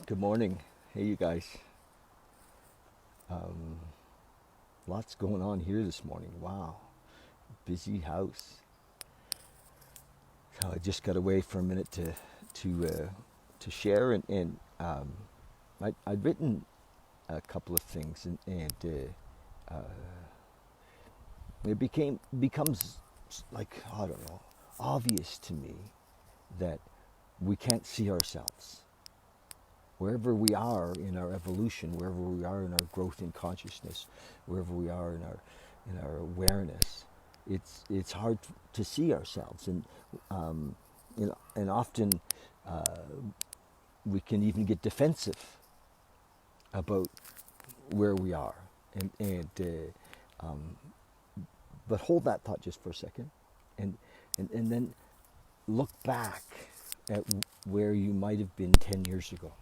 Good morning. Hey, you guys. Um, Lots going on here this morning. Wow, busy house. So I just got away for a minute to share, and I'd written a couple of things, and it becomes like, I don't know, obvious to me that we can't see ourselves. Wherever we are in our evolution, wherever we are in our growth in consciousness, wherever we are in our awareness, it's hard to see ourselves, um, and often uh, we can even get defensive about where we are, and but hold that thought just for a second, and and then look back at where you might have been 10 years ago.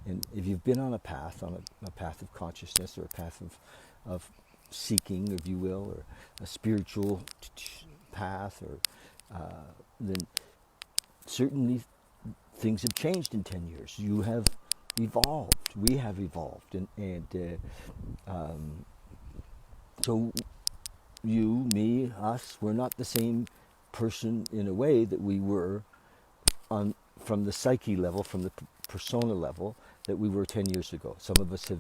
And if you've been on a path of consciousness, or a path of seeking, if you will, or a spiritual path, then certainly things have changed in 10 years. You have evolved. We have evolved. And so you, me, us, we're not the same person in a way that we were on from the psyche level, from the persona level that we were 10 years ago. Some of us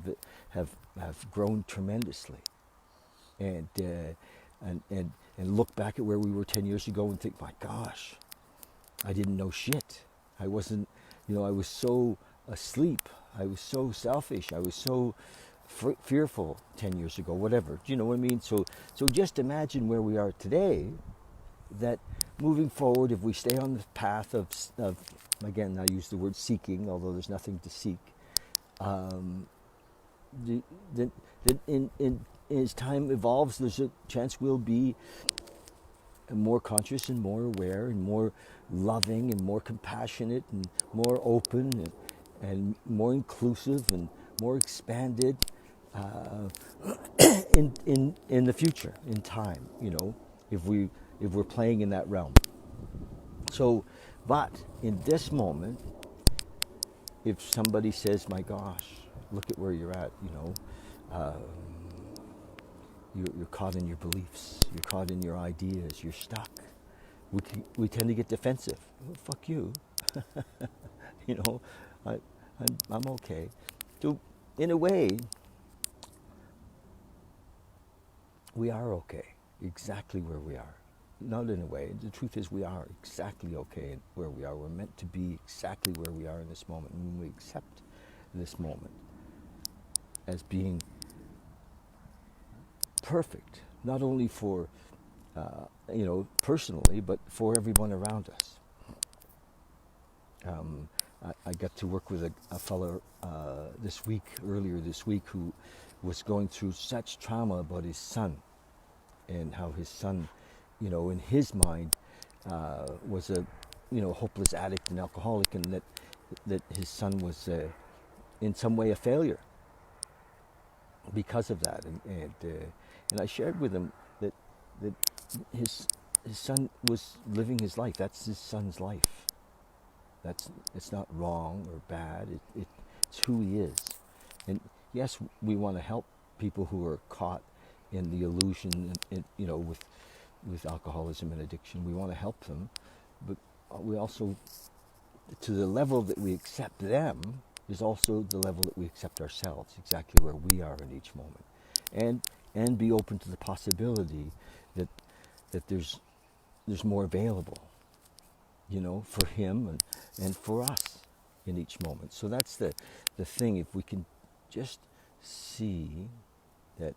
have grown tremendously, and and look back at where we were 10 years ago and think, my gosh, I didn't know shit. I wasn't, I was so asleep. I was so selfish. I was so fearful 10 years ago, whatever. Do you know what I mean? So just imagine where we are today, that moving forward, if we stay on the path of again, I use the word seeking, although there's nothing to seek, um, that as time evolves, there's a chance we'll be more conscious and more aware and more loving and more compassionate and more open and more inclusive and more expanded uh, in the future, in time, if we're playing in that realm. So, but in this moment, if somebody says, my gosh, look at where you're at, uh, you're caught in your beliefs, you're caught in your ideas, you're stuck. We tend to get defensive. Well, fuck you. you know, I, I'm okay. So, in a way, we are okay, exactly where we are. Not in a way. The truth is, we are exactly okay where we are. We're meant to be exactly where we are in this moment. And when we accept this moment as being perfect, not only for, personally, but for everyone around us. I got to work with a fellow earlier this week, who was going through such trauma about his son, and how his son, in his mind, was a, hopeless addict and alcoholic, and that his son was in some way a failure because of that, and I shared with him that his son was living his life. That's his son's life. It's not wrong or bad. It's who he is. And yes, we want to help people who are caught in the illusion, with alcoholism and addiction. We want to help them, but we also, to the level that we accept them, is also the level that we accept ourselves, exactly where we are in each moment, and be open to the possibility that there's more available, for him and for us in each moment. So that's the thing. If we can just see that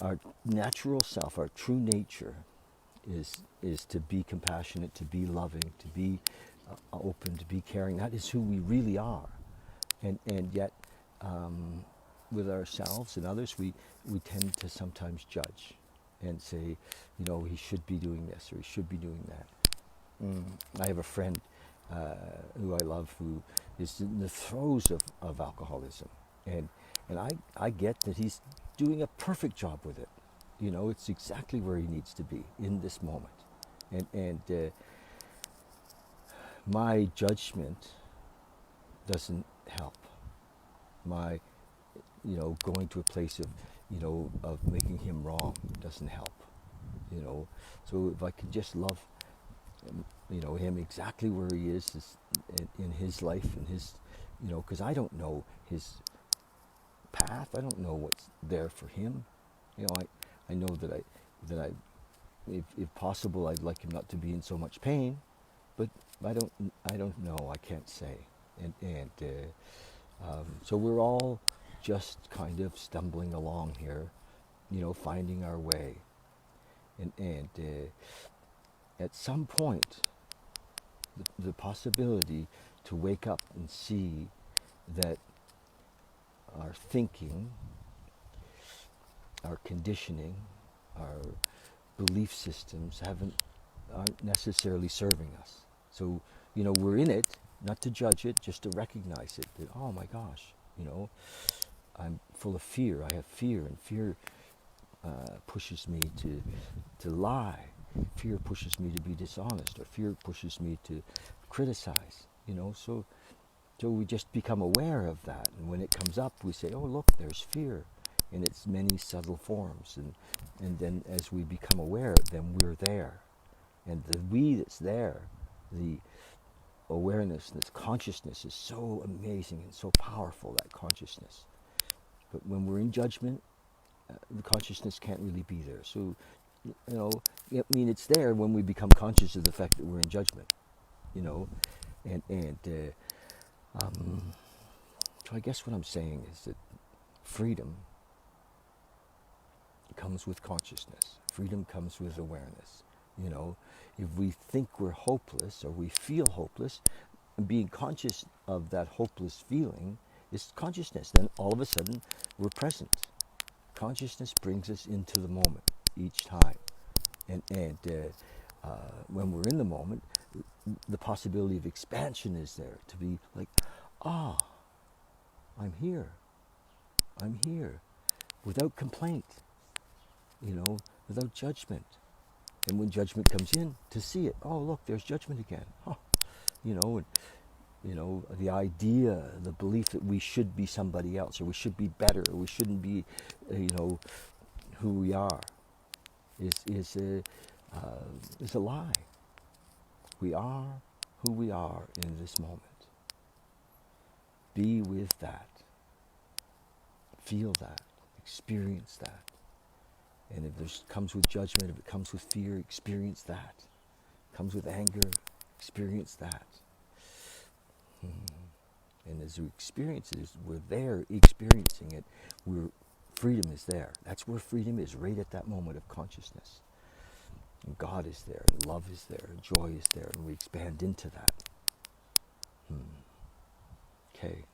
our natural self, our true nature, is to be compassionate, to be loving, to be open, to be caring. That is who we really are, and yet, with ourselves and others, we tend to sometimes judge and say, he should be doing this or he should be doing that. I have a friend who I love, who is in the throes of alcoholism, and I get that he's doing a perfect job with it. It's exactly where he needs to be in this moment, and my judgment doesn't help. My, going to a place of, of making him wrong doesn't help. So if I could just love, him exactly where he is in his life, and his, because I don't know his path. I don't know what's there for him. I know that I, if possible, I'd like him not to be in so much pain, but I don't know. I can't say, and so we're all just kind of stumbling along here, finding our way, and at some point, the possibility to wake up and see that our thinking, our conditioning, our belief systems aren't necessarily serving us. So, we're in it, not to judge it, just to recognize it. That, oh my gosh, I'm full of fear. I have fear, and fear pushes me to lie. Fear pushes me to be dishonest, or fear pushes me to criticize. So we just become aware of that, and when it comes up, we say, "Oh, look, there's fear," in its many subtle forms, and then as we become aware, then we're there, and the we that's there, the awareness, this consciousness is so amazing and so powerful. That consciousness, but when we're in judgment, the consciousness can't really be there. So, it's there when we become conscious of the fact that we're in judgment, and so I guess what I'm saying is that freedom comes with consciousness. Freedom comes with awareness. If we think we're hopeless or we feel hopeless, being conscious of that hopeless feeling is consciousness. Then all of a sudden we're present. Consciousness brings us into the moment each time, and when we're in the moment, the possibility of expansion is there, to be like, ah, I'm here, without complaint, without judgment. And when judgment comes in, to see it, oh look, there's judgment again. Huh. The idea, the belief that we should be somebody else, or we should be better, or we shouldn't be, who we are, is a lie. We are who we are in this moment. Be with that. Feel that. Experience that. And if it comes with judgment, if it comes with fear, experience that. Comes with anger, experience that. And as we experience it, as we're there experiencing it, freedom is there. That's where freedom is, right at that moment of consciousness. And God is there, and love is there, and joy is there, and we expand into that. Okay.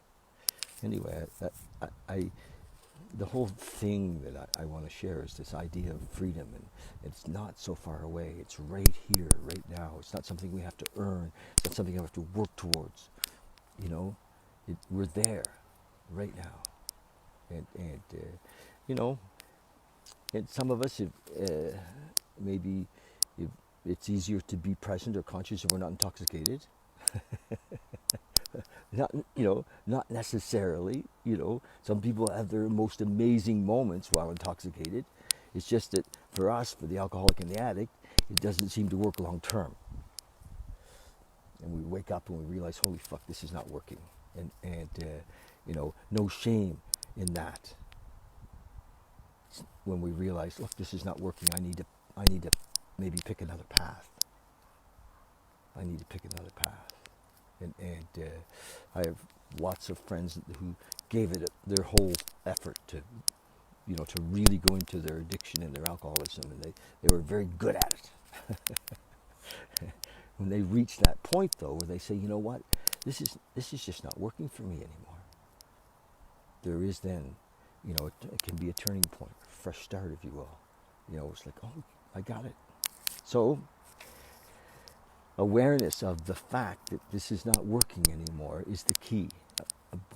Anyway, the whole thing that I want to share is this idea of freedom, and it's not so far away. It's right here, right now. It's not something we have to earn. It's not something we have to work towards. We're there, right now, and and some of us, maybe it's easier to be present or conscious if we're not intoxicated. Not necessarily. Some people have their most amazing moments while intoxicated. It's just that for us, for the alcoholic and the addict, it doesn't seem to work long term. And we wake up and we realize, holy fuck, this is not working. And no shame in that. When we realize, look, this is not working, I need to maybe pick another path. I need to pick another path. And I have lots of friends who gave it their whole effort to really go into their addiction and their alcoholism, and they were very good at it. When they reach that point, though, where they say, you know what, this is just not working for me anymore. There is then, it can be a turning point, a fresh start, if you will. It's like, oh, I got it. So, awareness of the fact that this is not working anymore is the key.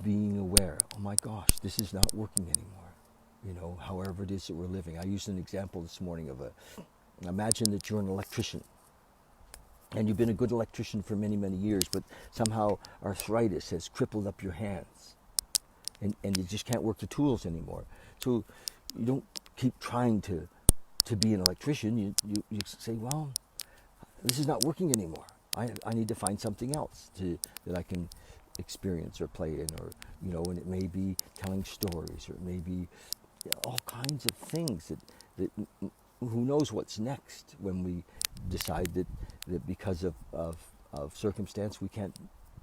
Being aware, oh my gosh, this is not working anymore. However it is that we're living. I used an example this morning of imagine that you're an electrician, and you've been a good electrician for many, many years, but somehow arthritis has crippled up your hands, and you just can't work the tools anymore. So you don't keep trying to be an electrician. You say, well, this is not working anymore. I need to find something else that I can experience or play in, or, and it may be telling stories, or it may be all kinds of things that who knows what's next when we decide that because of circumstance we can't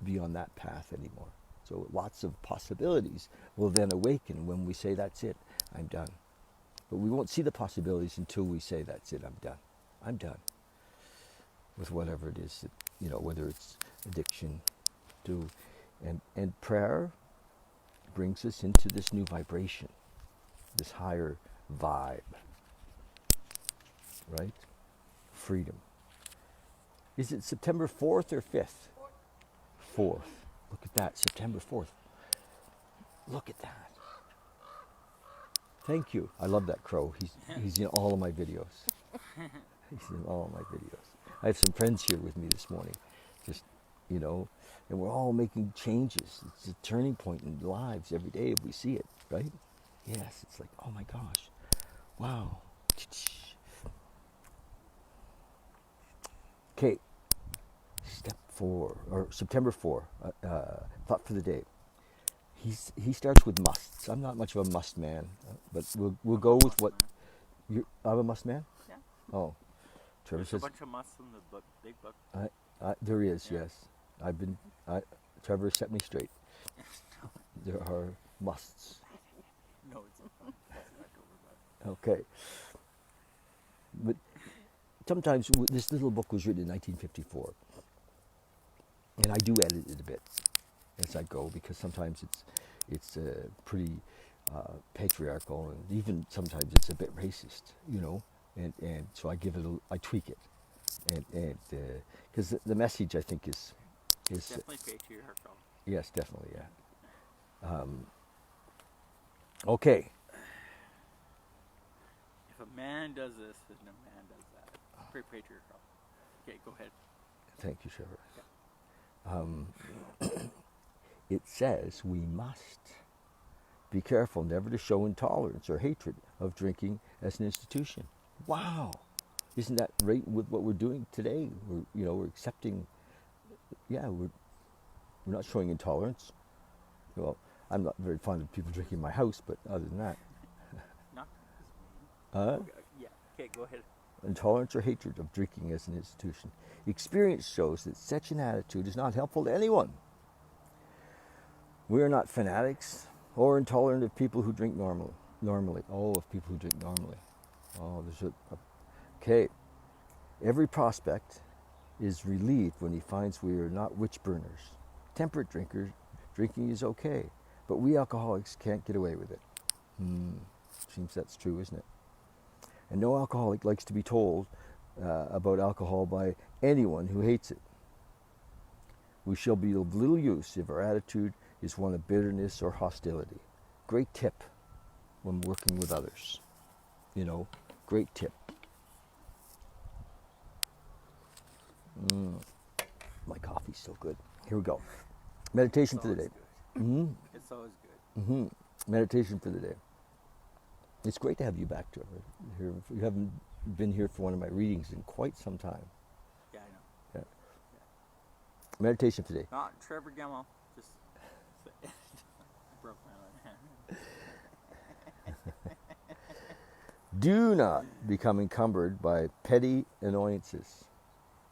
be on that path anymore. So lots of possibilities will then awaken when we say, that's it, I'm done. But we won't see the possibilities until we say, that's it, I'm done. I'm done with whatever it is that, whether it's addiction, and prayer brings us into this new vibration, this higher vibe, right? Freedom. Is it September 4th or 5th? 4th. Look at that, September 4th. Look at that. Thank you. I love that crow. He's in all of my videos. He's in all of my videos. I have some friends here with me this morning, just, and we're all making changes. It's a turning point in lives every day if we see it, right? Yes, it's like, oh my gosh, wow. Okay, step 4, or September 4, thought for the day. He starts with musts. I'm not much of a must man, but we'll go with what. I'm a must man? Yeah. Oh. Trevor There's says, a bunch of musts in the book, big book. there is, Yeah. yes. Trevor set me straight. There are musts. No, it's not. Okay. But sometimes this little book was written in 1954, and I do edit it a bit as I go, because sometimes it's pretty patriarchal, and even sometimes it's a bit racist, and so I tweak it, and because the message, I think, is Definitely patriarchal. yes, definitely, yeah. Okay. If a man does this, then a man does that. Pretty patriarchal. Okay, go ahead. Thank you, Trevor. It says we must be careful never to show intolerance or hatred of drinking as an institution. Wow. Isn't that right with what we're doing today? We're accepting, we're not showing intolerance. Well, I'm not very fond of people drinking in my house, but other than that. Not okay, yeah. Okay, go ahead. Intolerance or hatred of drinking as an institution. Experience shows that such an attitude is not helpful to anyone. We are not fanatics or intolerant of people who drink normally. Oh, of people who drink normally. Oh, okay. Every prospect is relieved when he finds we are not witch burners. Temperate drinkers, drinking is okay, but we alcoholics can't get away with it. Seems that's true, isn't it? And no alcoholic likes to be told about alcohol by anyone who hates it. We shall be of little use if our attitude is one of bitterness or hostility. Great tip when working with others. Great tip. My coffee's so good. Here we go. Meditation for the day. It's always good. Meditation for the day. It's great to have you back, Trevor. You haven't been here for one of my readings in quite some time. Yeah, I know. Yeah. Meditation for the day. Not Trevor Gemmell. Just broke my leg. Do not become encumbered by petty annoyances,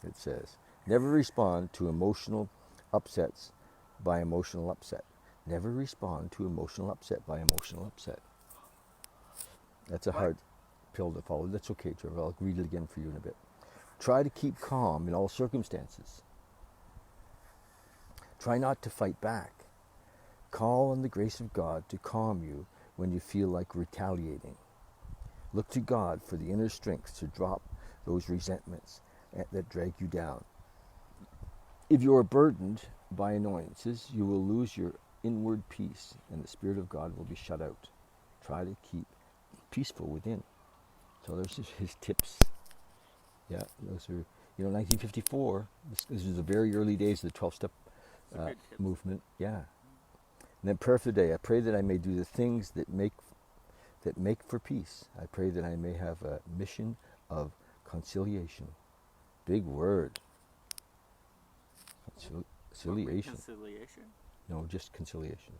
it says. Never respond to emotional upsets by emotional upset. Never respond to emotional upset by emotional upset. That's a hard pill to follow. That's okay, Trevor. I'll read it again for you in a bit. Try to keep calm in all circumstances. Try not to fight back. Call on the grace of God to calm you when you feel like retaliating. Look to God for the inner strength to drop those resentments that drag you down. If you are burdened by annoyances, you will lose your inward peace, and the Spirit of God will be shut out. Try to keep peaceful within. So there's his tips. Yeah, those are 1954. This was the very early days of the 12-step Some good tips. movement. Yeah. And then prayer for the day. I pray that I may do the things that make for peace. I pray that I may have a mission of conciliation. Big word. Conciliation. Reconciliation. No, just conciliation.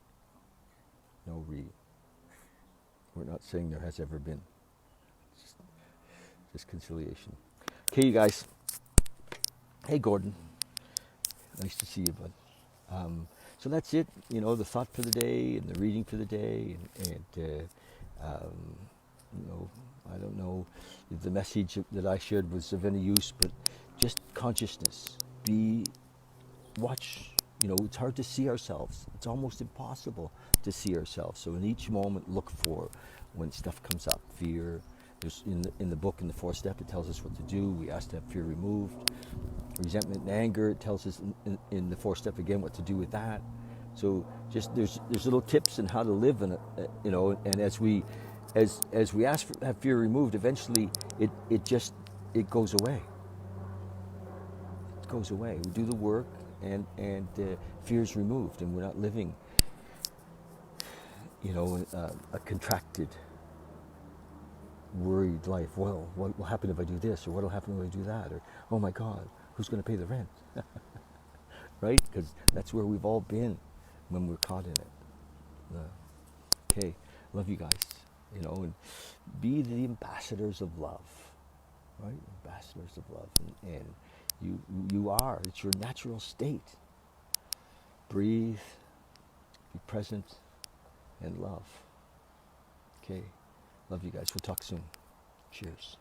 No re. We're not saying there has ever been. Just conciliation. Okay, you guys. Hey, Gordon. Nice to see you, bud. So that's it. The thought for the day and the reading for the day, I don't know if the message that I shared was of any use, but just consciousness. Watch. It's hard to see ourselves. It's almost impossible to see ourselves. So in each moment, look for when stuff comes up. Fear. There's in the book, in the fourth step, it tells us what to do. We ask to have fear removed. Resentment and anger, it tells us in the fourth step again what to do with that. So just there's little tips on how to live in it, and as we ask for have fear removed, eventually it goes away. It goes away. We do the work, and fear is removed, and we're not living a contracted, worried life. Well, what will happen if I do this, or what will happen if I do that, or oh my God, who's going to pay the rent? Right? Because that's where we've all been when we're caught in it. Okay, love you guys. And be the ambassadors of love, right? Ambassadors of love, and you are. It's your natural state. Breathe, be present, and love. Okay, love you guys. We'll talk soon. Cheers.